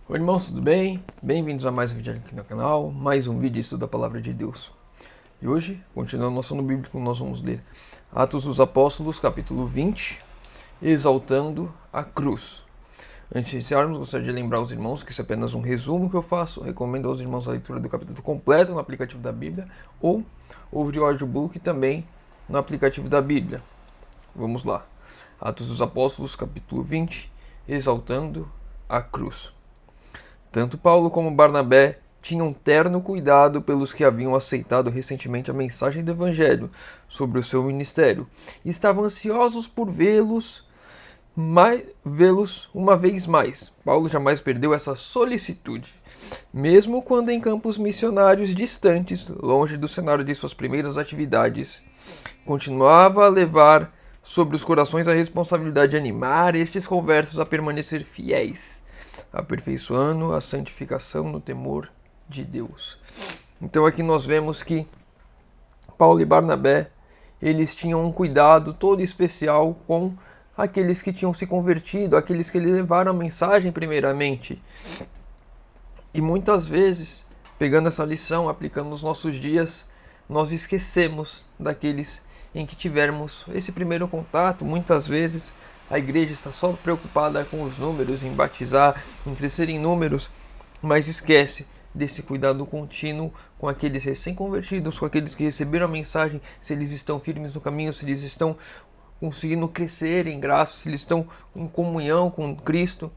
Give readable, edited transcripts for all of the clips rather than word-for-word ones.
Oi irmãos, tudo bem? Bem-vindos a mais um vídeo aqui no canal, mais um vídeo de estudo da Palavra de Deus. E hoje, continuando nosso ano bíblico, nós vamos ler Atos dos Apóstolos, capítulo 20, Exaltando a Cruz. Antes de iniciarmos, gostaria de lembrar aos irmãos que isso é apenas um resumo que eu faço. Recomendo aos irmãos a leitura do capítulo completo no aplicativo da Bíblia ou ouvir o audiobook também no aplicativo da Bíblia. Vamos lá. Atos dos Apóstolos, capítulo 20, Exaltando a Cruz. Tanto Paulo como Barnabé tinham terno cuidado pelos que haviam aceitado recentemente a mensagem do Evangelho sobre o seu ministério e estavam ansiosos por vê-los uma vez mais. Paulo jamais perdeu essa solicitude. Mesmo quando em campos missionários distantes, longe do cenário de suas primeiras atividades, continuava a levar sobre os corações a responsabilidade de animar estes conversos a permanecer fiéis, aperfeiçoando a santificação no temor de Deus. Então aqui nós vemos que Paulo e Barnabé, eles tinham um cuidado todo especial com aqueles que tinham se convertido, aqueles que levaram a mensagem primeiramente. E muitas vezes, pegando essa lição, aplicando nos nossos dias, nós esquecemos daqueles em que tivermos esse primeiro contato. Muitas vezes a igreja está só preocupada com os números, em batizar, em crescer em números, mas esquece desse cuidado contínuo com aqueles recém-convertidos, com aqueles que receberam a mensagem, se eles estão firmes no caminho, se eles estão conseguindo crescer em graça, se eles estão em comunhão com Cristo,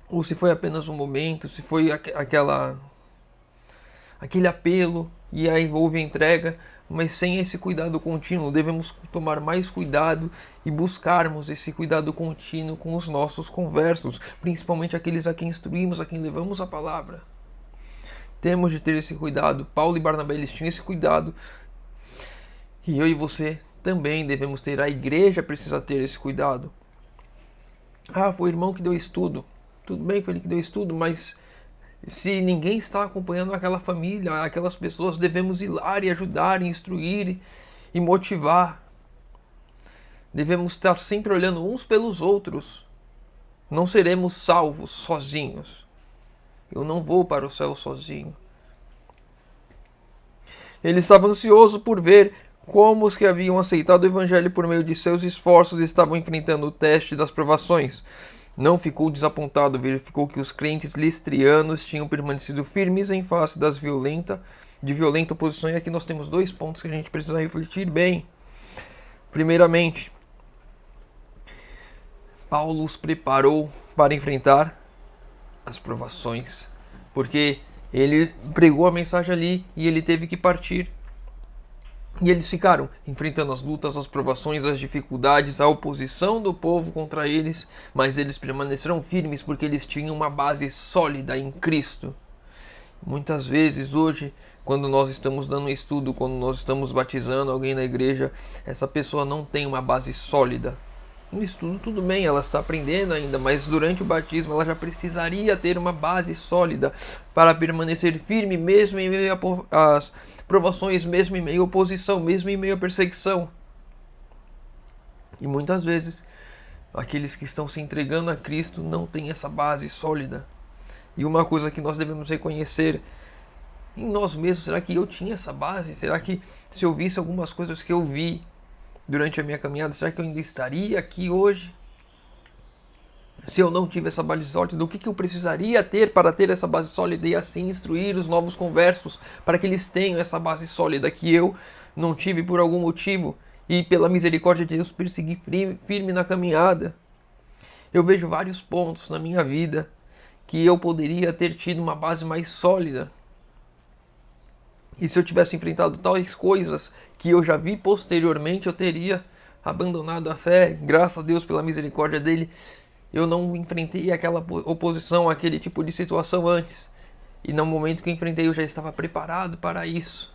ou se foi apenas um momento, se foi aquele apelo e aí houve a entrega, mas sem esse cuidado contínuo. Devemos tomar mais cuidado e buscarmos esse cuidado contínuo com os nossos conversos, principalmente aqueles a quem instruímos, a quem levamos a palavra. Temos de ter esse cuidado. Paulo e Barnabé, eles tinham esse cuidado, e eu e você também devemos ter. A igreja precisa ter esse cuidado. Foi o irmão que deu estudo. Tudo bem, foi ele que deu estudo, mas se ninguém está acompanhando aquela família, aquelas pessoas, devemos ir lá e ajudar, e instruir e motivar. Devemos estar sempre olhando uns pelos outros. Não seremos salvos sozinhos. Eu não vou para o céu sozinho. Ele estava ansioso por ver como os que haviam aceitado o Evangelho por meio de seus esforços estavam enfrentando o teste das provações. Não ficou desapontado, verificou que os crentes listrianos tinham permanecido firmes em face de violenta oposição. E aqui nós temos dois pontos que a gente precisa refletir bem. Primeiramente, Paulo os preparou para enfrentar as provações, porque ele pregou a mensagem ali e ele teve que partir. E eles ficaram enfrentando as lutas, as provações, as dificuldades, a oposição do povo contra eles, mas eles permaneceram firmes porque eles tinham uma base sólida em Cristo. Muitas vezes hoje, quando nós estamos dando um estudo, quando nós estamos batizando alguém na igreja, essa pessoa não tem uma base sólida. No estudo tudo bem, ela está aprendendo ainda, mas durante o batismo ela já precisaria ter uma base sólida para permanecer firme mesmo em meio às provações, mesmo em meio à oposição, mesmo em meio à perseguição. E muitas vezes aqueles que estão se entregando a Cristo não têm essa base sólida. E uma coisa que nós devemos reconhecer em nós mesmos: será que eu tinha essa base? Será que se eu visse algumas coisas que eu vi durante a minha caminhada, será que eu ainda estaria aqui hoje? Se eu não tive essa base sólida, o que eu precisaria ter para ter essa base sólida e assim instruir os novos conversos para que eles tenham essa base sólida que eu não tive por algum motivo e pela misericórdia de Deus persegui firme na caminhada? Eu vejo vários pontos na minha vida que eu poderia ter tido uma base mais sólida. E se eu tivesse enfrentado tais coisas que eu já vi posteriormente, eu teria abandonado a fé. Graças a Deus, pela misericórdia dele, eu não enfrentei aquela oposição, aquele tipo de situação antes. E no momento que eu enfrentei, eu já estava preparado para isso.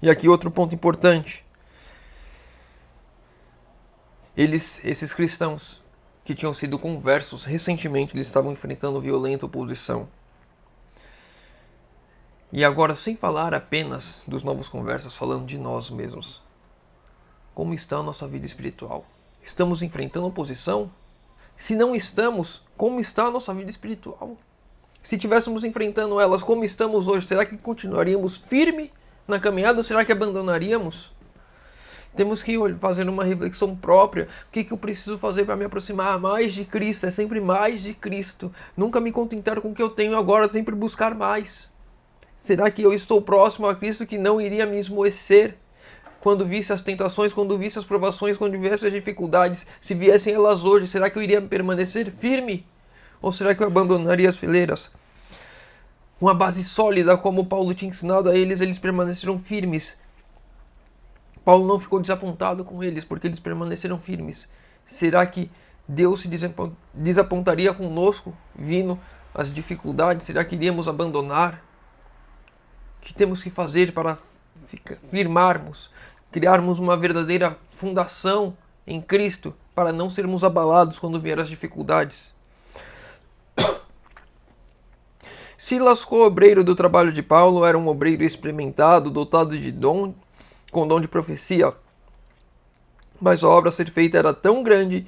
E aqui outro ponto importante. Esses cristãos que tinham sido conversos recentemente, eles estavam enfrentando violenta oposição. E agora, sem falar apenas dos novos conversos, falando de nós mesmos. Como está a nossa vida espiritual? Estamos enfrentando oposição? Se não estamos, como está a nossa vida espiritual? Se estivéssemos enfrentando elas como estamos hoje, será que continuaríamos firme na caminhada ou será que abandonaríamos? Temos que fazer uma reflexão própria. O que eu preciso fazer para me aproximar mais de Cristo? É sempre mais de Cristo. Nunca me contentar com o que eu tenho agora, sempre buscar mais. Será que eu estou próximo a Cristo que não iria me esmoecer quando visse as tentações, quando visse as provações, quando viesse as dificuldades? Se viessem elas hoje, será que eu iria permanecer firme? Ou será que eu abandonaria as fileiras? Uma base sólida, como Paulo tinha ensinado a eles permaneceram firmes. Paulo não ficou desapontado com eles, porque eles permaneceram firmes. Será que Deus se desapontaria conosco, vindo as dificuldades? Será que iríamos abandonar? O que temos que fazer para firmarmos, criarmos uma verdadeira fundação em Cristo, para não sermos abalados quando vier as dificuldades? Silas, co-obreiro do trabalho de Paulo, era um obreiro experimentado, dotado de com dom de profecia. Mas a obra a ser feita era tão grande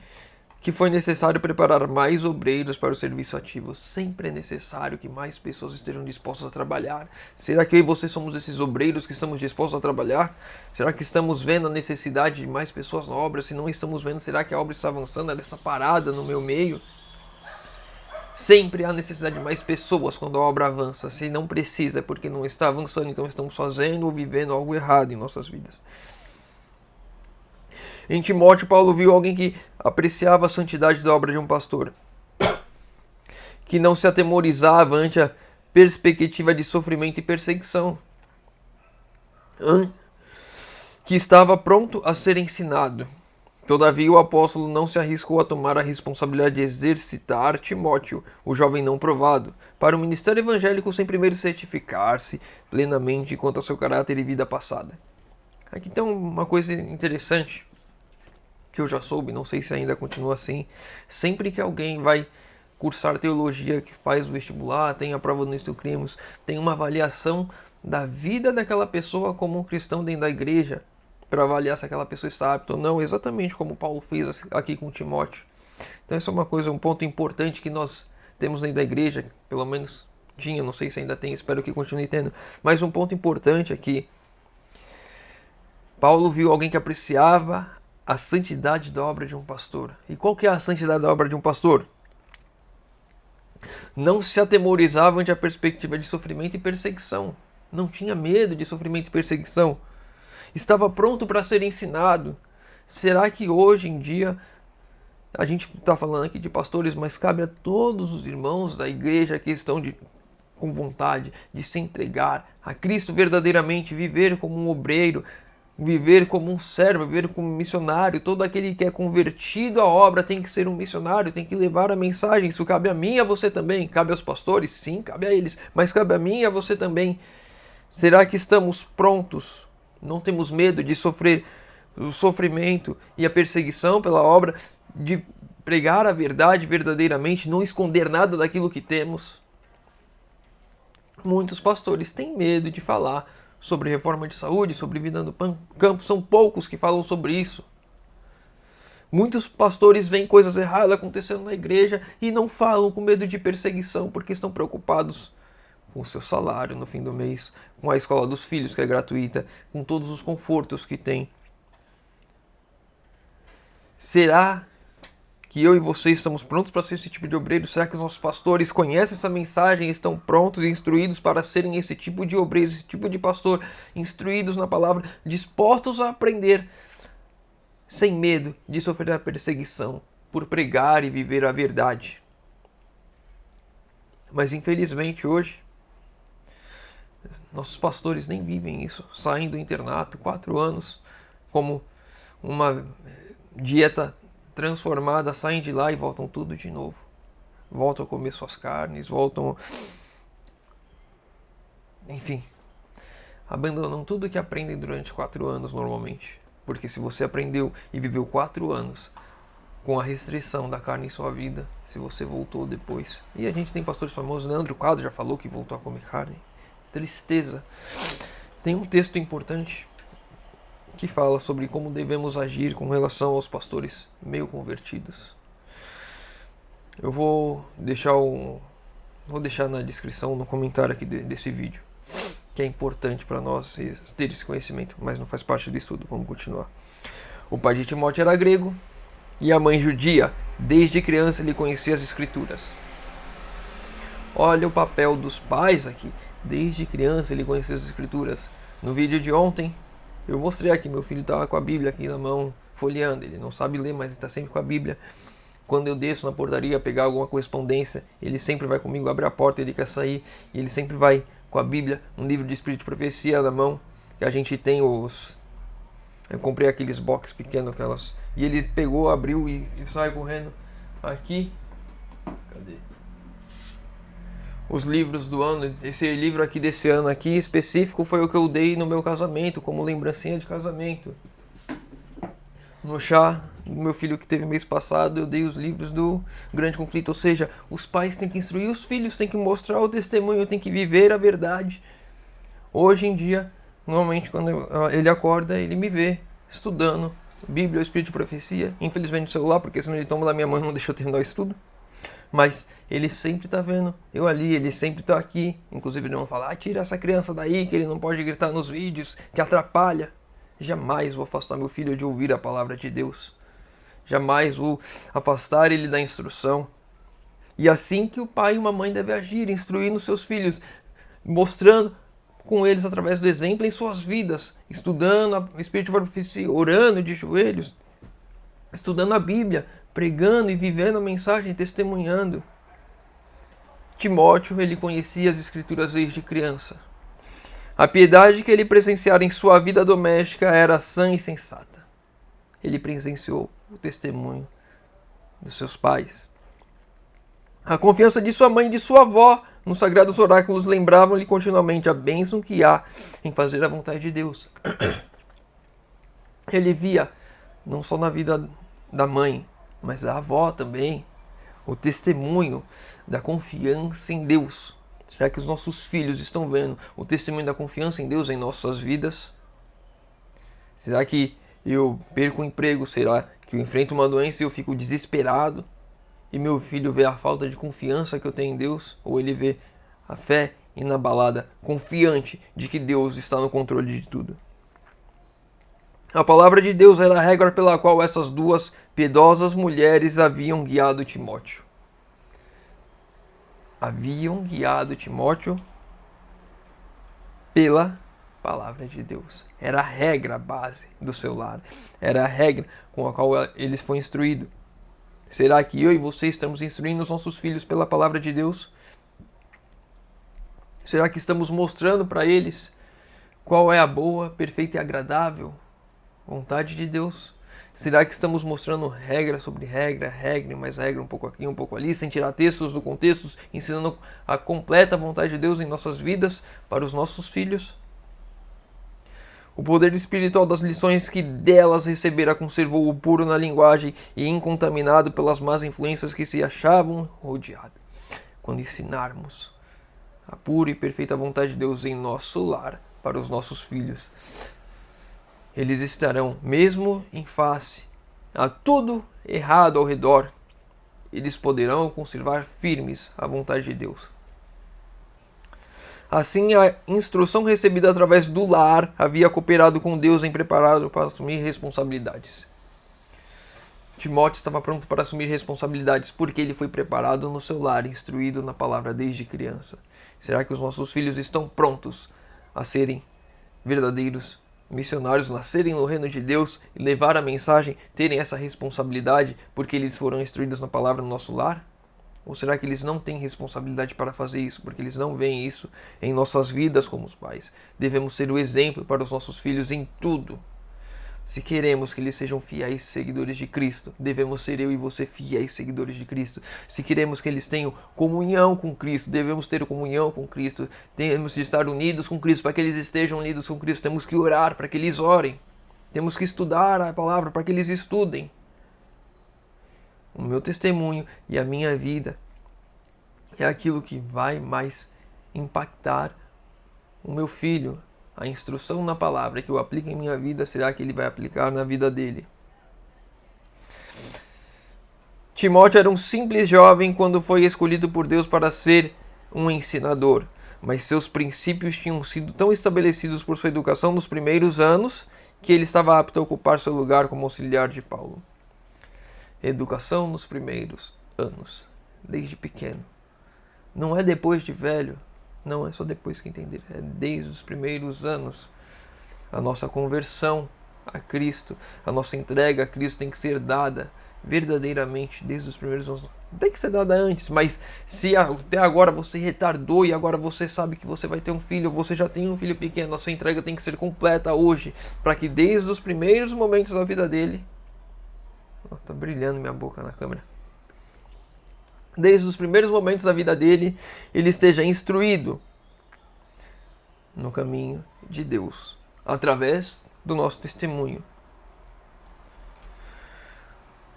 que foi necessário preparar mais obreiros para o serviço ativo. Sempre é necessário que mais pessoas estejam dispostas a trabalhar. Será que eu e você somos esses obreiros que estamos dispostos a trabalhar? Será que estamos vendo a necessidade de mais pessoas na obra? Se não estamos vendo, será que a obra está avançando? Ela está parada no meu meio? Sempre há necessidade de mais pessoas quando a obra avança. Se não precisa, é porque não está avançando, então estamos fazendo ou vivendo algo errado em nossas vidas. Em Timóteo, Paulo viu alguém que apreciava a santidade da obra de um pastor, que não se atemorizava ante a perspectiva de sofrimento e perseguição, que estava pronto a ser ensinado. Todavia, o apóstolo não se arriscou a tomar a responsabilidade de exercitar Timóteo, o jovem não provado, para o ministério evangélico sem primeiro certificar-se plenamente quanto ao seu caráter e vida passada. Aqui tem uma coisa interessante que eu já soube, não sei se ainda continua assim. Sempre que alguém vai cursar teologia, que faz o vestibular, tem a prova do Instrucrimos, tem uma avaliação da vida daquela pessoa como um cristão dentro da igreja, para avaliar se aquela pessoa está apta ou não, exatamente como Paulo fez aqui com Timóteo. Então isso é uma coisa, um ponto importante que nós temos dentro da igreja, pelo menos tinha, não sei se ainda tem, espero que continue tendo, mas um ponto importante aqui, Paulo viu alguém que apreciava a santidade da obra de um pastor. E qual que é a santidade da obra de um pastor? Não se atemorizava ante a perspectiva de sofrimento e perseguição. Não tinha medo de sofrimento e perseguição. Estava pronto para ser ensinado. Será que hoje em dia, a gente está falando aqui de pastores, mas cabe a todos os irmãos da igreja que estão com vontade de se entregar a Cristo verdadeiramente, viver como um obreiro, viver como um servo, viver como um missionário? Todo aquele que é convertido à obra tem que ser um missionário, tem que levar a mensagem. Isso cabe a mim e a você também. Cabe aos pastores? Sim, cabe a eles. Mas cabe a mim e a você também. Será que estamos prontos? Não temos medo de sofrer o sofrimento e a perseguição pela obra, de pregar a verdade verdadeiramente, não esconder nada daquilo que temos? Muitos pastores têm medo de falar sobre reforma de saúde, sobre vida no campo. São poucos que falam sobre isso. Muitos pastores veem coisas erradas acontecendo na igreja e não falam com medo de perseguição, porque estão preocupados com o seu salário no fim do mês, com a escola dos filhos, que é gratuita, com todos os confortos que tem. Será que eu e você estamos prontos para ser esse tipo de obreiro? Será que os nossos pastores conhecem essa mensagem e estão prontos e instruídos para serem esse tipo de obreiro, esse tipo de pastor, instruídos na palavra, dispostos a aprender, sem medo de sofrer a perseguição, por pregar e viver a verdade? Mas infelizmente hoje, nossos pastores nem vivem isso. Saem do internato 4 anos, como uma dieta transformada, saem de lá e voltam tudo de novo. Voltam a comer suas carnes, voltam... Enfim, abandonam tudo que aprendem durante 4 anos normalmente. Porque se você aprendeu e viveu 4 anos com a restrição da carne em sua vida, se você voltou depois... E a gente tem pastores famosos, Leandro Quadro já falou que voltou a comer carne. Tristeza. Tem um texto importante que fala sobre como devemos agir com relação aos pastores meio convertidos. Eu vou deixar na descrição, no comentário aqui desse vídeo, que é importante para nós ter esse conhecimento, mas não faz parte do estudo. Vamos continuar. O pai de Timóteo era grego e a mãe judia. Desde criança ele conhecia as escrituras. Olha o papel dos pais aqui. Desde criança ele conhecia as escrituras. No vídeo de ontem eu mostrei aqui, meu filho estava com a Bíblia aqui na mão, folheando. Ele não sabe ler, mas ele está sempre com a Bíblia. Quando eu desço na portaria pegar alguma correspondência, ele sempre vai comigo, abre a porta, ele quer sair, e ele sempre vai com a Bíblia, um livro de Espírito de Profecia na mão, e a gente tem os... Eu comprei aqueles box pequenos, aquelas... E ele pegou, abriu e sai correndo aqui. Cadê? Os livros do ano, esse livro aqui desse ano aqui específico foi o que eu dei no meu casamento, como lembrancinha de casamento. No chá do meu filho que teve mês passado, eu dei os livros do Grande Conflito. Ou seja, os pais têm que instruir os filhos, têm que mostrar o testemunho, têm que viver a verdade. Hoje em dia, normalmente quando ele acorda, ele me vê estudando Bíblia, o Espírito de Profecia. Infelizmente no celular, porque senão ele toma da minha mãe e não deixa eu terminar o estudo. Mas ele sempre tá vendo eu ali, ele sempre tá aqui. Inclusive ele não fala, tira essa criança daí, que ele não pode gritar nos vídeos, que atrapalha. Jamais vou afastar meu filho de ouvir a palavra de Deus. Jamais vou afastar ele da instrução. E assim que o pai e uma mãe devem agir, instruindo seus filhos, mostrando com eles através do exemplo em suas vidas, estudando o Espírito de Profecia, orando de joelhos, estudando a Bíblia, pregando e vivendo a mensagem, testemunhando. Timóteo, ele conhecia as Escrituras desde criança. A piedade que ele presenciara em sua vida doméstica era sã e sensata. Ele presenciou o testemunho dos seus pais. A confiança de sua mãe e de sua avó nos sagrados oráculos lembravam-lhe continuamente a bênção que há em fazer a vontade de Deus. Ele via, não só na vida da mãe, mas da avó também, o testemunho da confiança em Deus. Será que os nossos filhos estão vendo o testemunho da confiança em Deus em nossas vidas? Será que eu perco o emprego? Será que eu enfrento uma doença e eu fico desesperado? E meu filho vê a falta de confiança que eu tenho em Deus? Ou ele vê a fé inabalada, confiante de que Deus está no controle de tudo? A palavra de Deus era a regra pela qual essas duas piedosas mulheres haviam guiado Timóteo. Haviam guiado Timóteo pela palavra de Deus. Era a regra base do seu lar. Era a regra com a qual eles foram instruídos. Será que eu e você estamos instruindo os nossos filhos pela palavra de Deus? Será que estamos mostrando para eles qual é a boa, perfeita e agradável vontade de Deus? Será que estamos mostrando regra sobre regra, regra e mais regra, um pouco aqui, um pouco ali, sem tirar textos do contexto, ensinando a completa vontade de Deus em nossas vidas para os nossos filhos? O poder espiritual das lições que delas recebera conservou-o puro na linguagem e incontaminado pelas más influências que se achavam rodeadas. Quando ensinarmos a pura e perfeita vontade de Deus em nosso lar para os nossos filhos, eles estarão, mesmo em face a tudo errado ao redor, eles poderão conservar firmes a vontade de Deus. Assim, a instrução recebida através do lar havia cooperado com Deus em prepará-lo para assumir responsabilidades. Timóteo estava pronto para assumir responsabilidades porque ele foi preparado no seu lar, instruído na palavra desde criança. Será que os nossos filhos estão prontos a serem verdadeiros missionários, nascerem no reino de Deus e levar a mensagem, terem essa responsabilidade porque eles foram instruídos na palavra no nosso lar? Ou será que eles não têm responsabilidade para fazer isso, porque eles não veem isso em nossas vidas como os pais? Devemos ser o exemplo para os nossos filhos em tudo. Se queremos que eles sejam fiéis seguidores de Cristo, devemos ser eu e você fiéis seguidores de Cristo. Se queremos que eles tenham comunhão com Cristo, devemos ter comunhão com Cristo. Temos de estar unidos com Cristo. Para que eles estejam unidos com Cristo, temos que orar para que eles orem. Temos que estudar a palavra para que eles estudem. O meu testemunho e a minha vida é aquilo que vai mais impactar o meu filho, a instrução na palavra que eu aplico em minha vida, será que ele vai aplicar na vida dele? Timóteo era um simples jovem quando foi escolhido por Deus para ser um ensinador, mas seus princípios tinham sido tão estabelecidos por sua educação nos primeiros anos que ele estava apto a ocupar seu lugar como auxiliar de Paulo. Educação nos primeiros anos, desde pequeno. Não é depois de velho, não é só depois que entender, é desde os primeiros anos. A nossa conversão a Cristo, a nossa entrega a Cristo tem que ser dada verdadeiramente desde os primeiros anos. Tem que ser dada antes, mas se até agora você retardou e agora você sabe que você vai ter um filho, ou você já tem um filho pequeno, a sua entrega tem que ser completa hoje, para que desde os primeiros momentos da vida dele... Tá brilhando minha boca na câmera. Desde os primeiros momentos da vida dele, ele esteja instruído no caminho de Deus, através do nosso testemunho.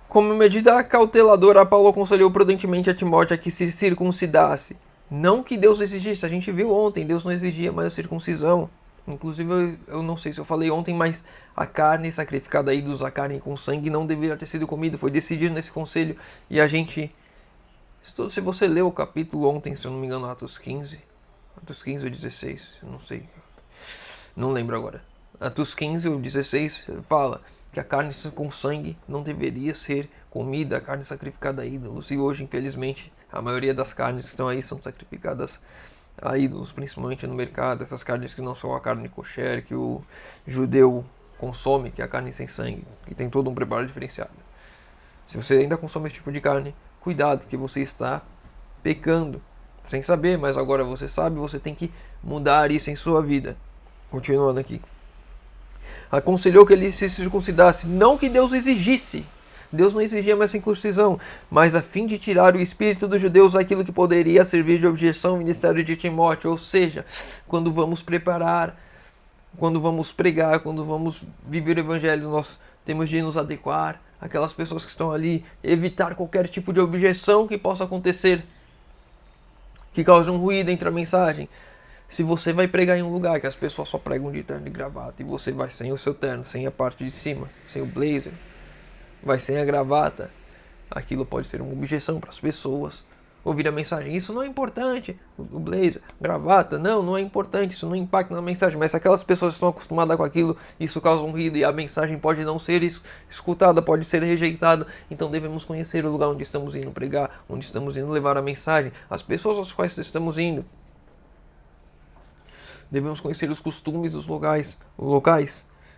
Como medida cauteladora, Paulo aconselhou prudentemente a Timóteo a que se circuncidasse. Não que Deus exigisse, a gente viu ontem, Deus não exigia mais a circuncisão. Inclusive, eu não sei se eu falei ontem, mas a carne sacrificada a ídolos, a carne com sangue, não deveria ter sido comida. Foi decidido nesse conselho e a gente... Se você leu o capítulo ontem, se eu não me engano, Atos 15 ou 16, eu não sei, não lembro agora. Atos 15 ou 16 fala que a carne com sangue não deveria ser comida, a carne sacrificada a ídolos. E hoje, infelizmente, a maioria das carnes que estão aí são sacrificadas a ídolos, principalmente no mercado. Essas carnes que não são a carne kosher, que o judeu consome, que é a carne sem sangue, que tem todo um preparo diferenciado. Se você ainda consome esse tipo de carne, cuidado, que você está pecando, sem saber, mas agora você sabe, você tem que mudar isso em sua vida. Continuando aqui. Aconselhou que ele se circuncidasse, não que Deus exigisse. Deus não exigia mais circuncisão, mas a fim de tirar o espírito dos judeus aquilo que poderia servir de objeção ao ministério de Timóteo. Ou seja, quando vamos preparar, quando vamos pregar, quando vamos viver o evangelho, nós temos de nos adequar àquelas pessoas que estão ali, evitar qualquer tipo de objeção que possa acontecer, que cause um ruído entre a mensagem. Se você vai pregar em um lugar que as pessoas só pregam de terno e gravata, e você vai sem o seu terno, sem a parte de cima, sem o blazer, vai sem a gravata, aquilo pode ser uma objeção para as pessoas ouvir a mensagem. Isso não é importante, o blazer, gravata, não é importante, isso não impacta na mensagem. Mas se aquelas pessoas estão acostumadas com aquilo, isso causa um ruído e a mensagem pode não ser escutada, pode ser rejeitada. Então devemos conhecer o lugar onde estamos indo pregar, onde estamos indo levar a mensagem, as pessoas às quais estamos indo. Devemos conhecer os costumes dos locais.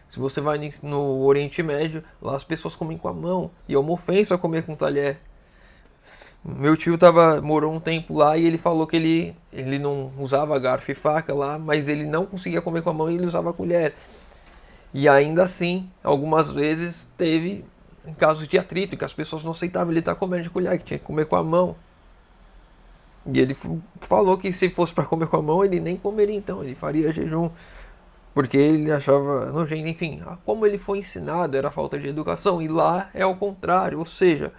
Se você vai no Oriente Médio, lá as pessoas comem com a mão, e é uma ofensa comer com talher. Meu tio morou um tempo lá e ele falou que ele não usava garfo e faca lá, mas ele não conseguia comer com a mão e ele usava a colher. E ainda assim, algumas vezes teve casos de atrito, que as pessoas não aceitavam ele estar comendo de colher, que tinha que comer com a mão. E ele falou que se fosse para comer com a mão, ele nem comeria então, ele faria jejum. Porque ele achava nojento, enfim, como ele foi ensinado, era falta de educação, e lá é ao contrário, ou seja,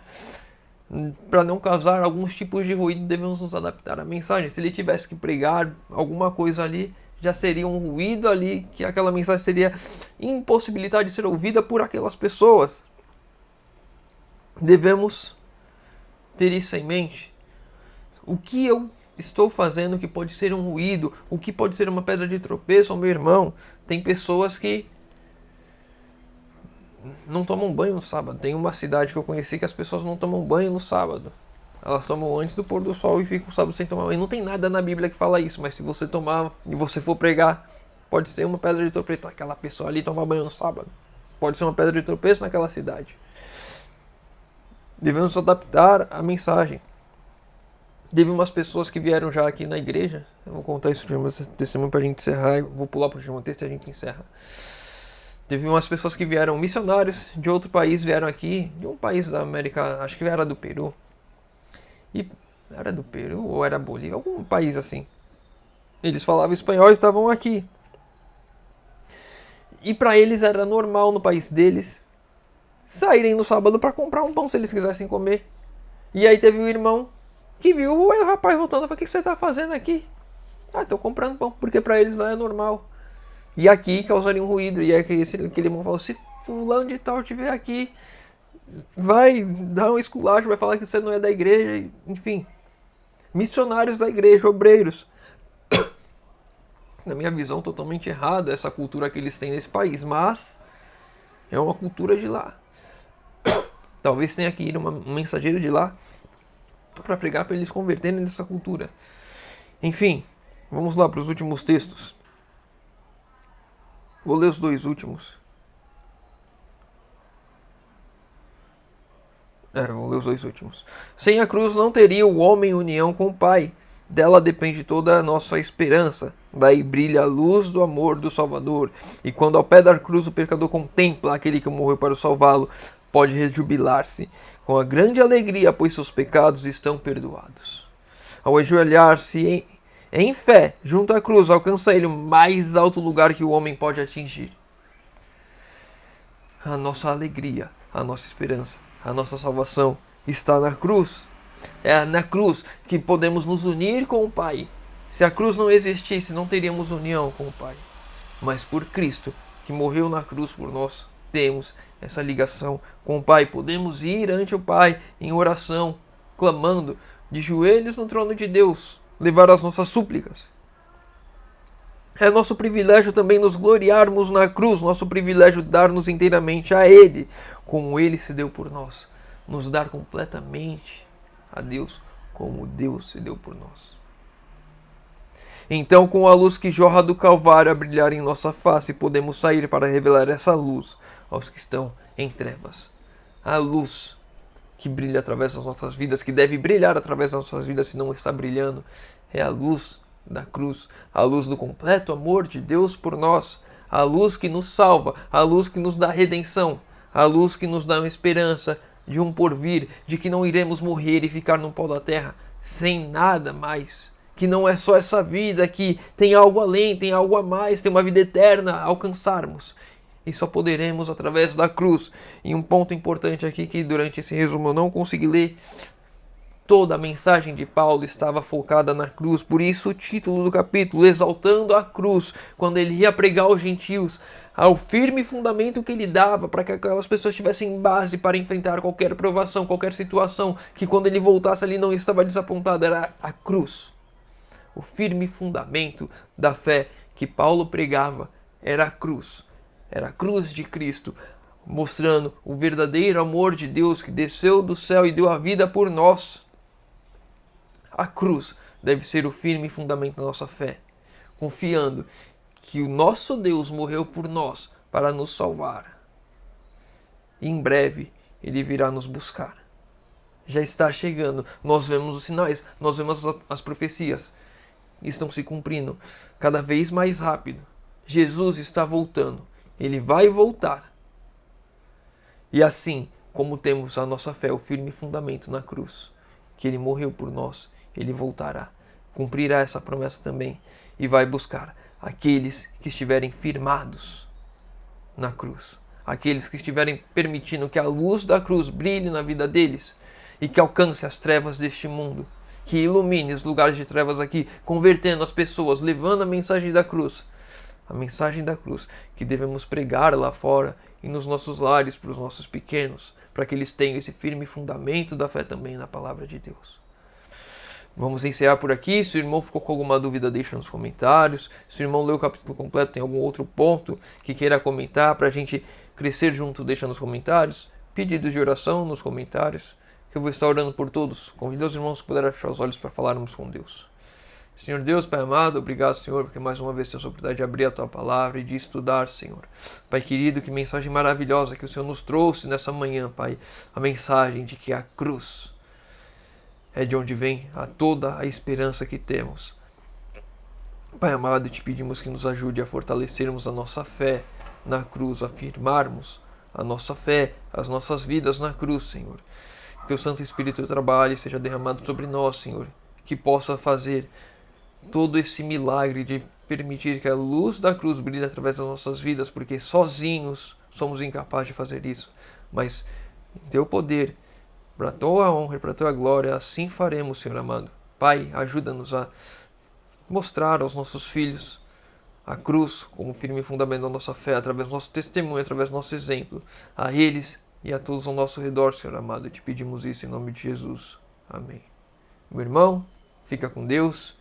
para não causar alguns tipos de ruído, devemos nos adaptar à mensagem. Se ele tivesse que pregar alguma coisa ali, já seria um ruído ali, que aquela mensagem seria impossibilitada de ser ouvida por aquelas pessoas. Devemos ter isso em mente. O que eu estou fazendo que pode ser um ruído, o que pode ser uma pedra de tropeço ao meu irmão? Tem pessoas que não tomam banho no sábado. Tem uma cidade que eu conheci que as pessoas não tomam banho no sábado. Elas tomam antes do pôr do sol e ficam o sábado sem tomar banho. Não tem nada na Bíblia que fala isso, mas se você tomar e você for pregar, pode ser uma pedra de tropeço. Aquela pessoa ali toma banho no sábado. Pode ser uma pedra de tropeço naquela cidade. Devemos adaptar a mensagem. Teve umas pessoas que vieram já aqui na igreja. Eu vou contar isso de uma testemunho pra gente encerrar. Eu vou pular pro último texto e a gente encerra. Teve umas pessoas que vieram, missionários de outro país, vieram aqui, de um país da América, acho que era do Peru. E era do Peru ou era Bolívia, algum país assim. Eles falavam espanhol e estavam aqui. E pra eles era normal no país deles saírem no sábado pra comprar um pão se eles quisessem comer. E aí teve um irmão que viu o rapaz voltando, para que você tá fazendo aqui? Ah, tô comprando pão, porque pra eles lá é normal. E aqui causaria um ruído. E aquele irmão falou: se fulano de tal estiver aqui, vai dar um esculacho, vai falar que você não é da igreja. Enfim, missionários da igreja, obreiros. Na minha visão, totalmente errada essa cultura que eles têm nesse país, mas é uma cultura de lá. Talvez tenha que ir um mensageiro de lá para pregar para eles converterem nessa cultura. Enfim, vamos lá para os últimos textos. Vou ler os dois últimos. Vou ler os dois últimos. Sem a cruz não teria o homem união com o Pai. Dela depende toda a nossa esperança. Daí brilha a luz do amor do Salvador. E quando ao pé da cruz o pecador contempla aquele que morreu para salvá-lo, pode rejubilar-se com a grande alegria, pois seus pecados estão perdoados. Ao ajoelhar-se em fé junto à cruz, alcança ele o mais alto lugar que o homem pode atingir. A nossa alegria, a nossa esperança, a nossa salvação está na cruz. É na cruz que podemos nos unir com o Pai. Se a cruz não existisse, não teríamos união com o Pai. Mas por Cristo, que morreu na cruz por nós, temos essa ligação com o Pai. Podemos ir ante o Pai em oração, clamando, de joelhos no trono de Deus, levar as nossas súplicas. É nosso privilégio também nos gloriarmos na cruz, nosso privilégio dar-nos inteiramente a Ele, como Ele se deu por nós. Nos dar completamente a Deus, como Deus se deu por nós. Então, com a luz que jorra do Calvário a brilhar em nossa face, podemos sair para revelar essa luz aos que estão em trevas. A luz que brilha através das nossas vidas, que deve brilhar através das nossas vidas se não está brilhando, é a luz da cruz, a luz do completo amor de Deus por nós, a luz que nos salva, a luz que nos dá redenção, a luz que nos dá uma esperança de um porvir, de que não iremos morrer e ficar no pó da terra sem nada mais, que não é só essa vida, que tem algo além, tem algo a mais, tem uma vida eterna a alcançarmos. E só poderemos através da cruz. E um ponto importante aqui que durante esse resumo eu não consegui ler. Toda a mensagem de Paulo estava focada na cruz. Por isso o título do capítulo, exaltando a cruz, quando ele ia pregar aos gentios, ao firme fundamento que ele dava para que aquelas pessoas tivessem base para enfrentar qualquer provação, qualquer situação, que quando ele voltasse ali não estava desapontado, era a cruz. O firme fundamento da fé que Paulo pregava era a cruz. Era a cruz de Cristo, mostrando o verdadeiro amor de Deus que desceu do céu e deu a vida por nós. A cruz deve ser o firme fundamento da nossa fé, confiando que o nosso Deus morreu por nós para nos salvar. E em breve Ele virá nos buscar. Já está chegando. Nós vemos os sinais, nós vemos as profecias. Estão se cumprindo cada vez mais rápido. Jesus está voltando. Ele vai voltar. E assim como temos a nossa fé, o firme fundamento na cruz, que Ele morreu por nós, Ele voltará, cumprirá essa promessa também e vai buscar aqueles que estiverem firmados na cruz, aqueles que estiverem permitindo que a luz da cruz brilhe na vida deles e que alcance as trevas deste mundo, que ilumine os lugares de trevas aqui, convertendo as pessoas, levando a mensagem da cruz. A mensagem da cruz que devemos pregar lá fora e nos nossos lares para os nossos pequenos, para que eles tenham esse firme fundamento da fé também na palavra de Deus. Vamos encerrar por aqui. Se o irmão ficou com alguma dúvida, deixa nos comentários. Se o irmão leu o capítulo completo, tem algum outro ponto que queira comentar para a gente crescer junto, deixa nos comentários. Pedidos de oração nos comentários, que eu vou estar orando por todos. Convido os irmãos que puderem fechar os olhos para falarmos com Deus. Senhor Deus, Pai amado, obrigado, Senhor, porque mais uma vez temos a oportunidade de abrir a Tua Palavra e de estudar, Senhor. Pai querido, que mensagem maravilhosa que o Senhor nos trouxe nessa manhã, Pai. A mensagem de que a cruz é de onde vem toda a esperança que temos. Pai amado, te pedimos que nos ajude a fortalecermos a nossa fé na cruz, a afirmarmos a nossa fé, as nossas vidas na cruz, Senhor. Que Teu Santo Espírito trabalhe e seja derramado sobre nós, Senhor. Que possa fazer todo esse milagre de permitir que a luz da cruz brilhe através das nossas vidas, porque sozinhos somos incapazes de fazer isso. Mas em Teu poder, para a Tua honra e para a Tua glória, assim faremos, Senhor amado. Pai, ajuda-nos a mostrar aos nossos filhos a cruz como firme fundamento da nossa fé, através do nosso testemunho, através do nosso exemplo, a eles e a todos ao nosso redor, Senhor amado. E te pedimos isso em nome de Jesus. Amém. Meu irmão, fica com Deus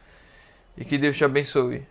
e que Deus te abençoe.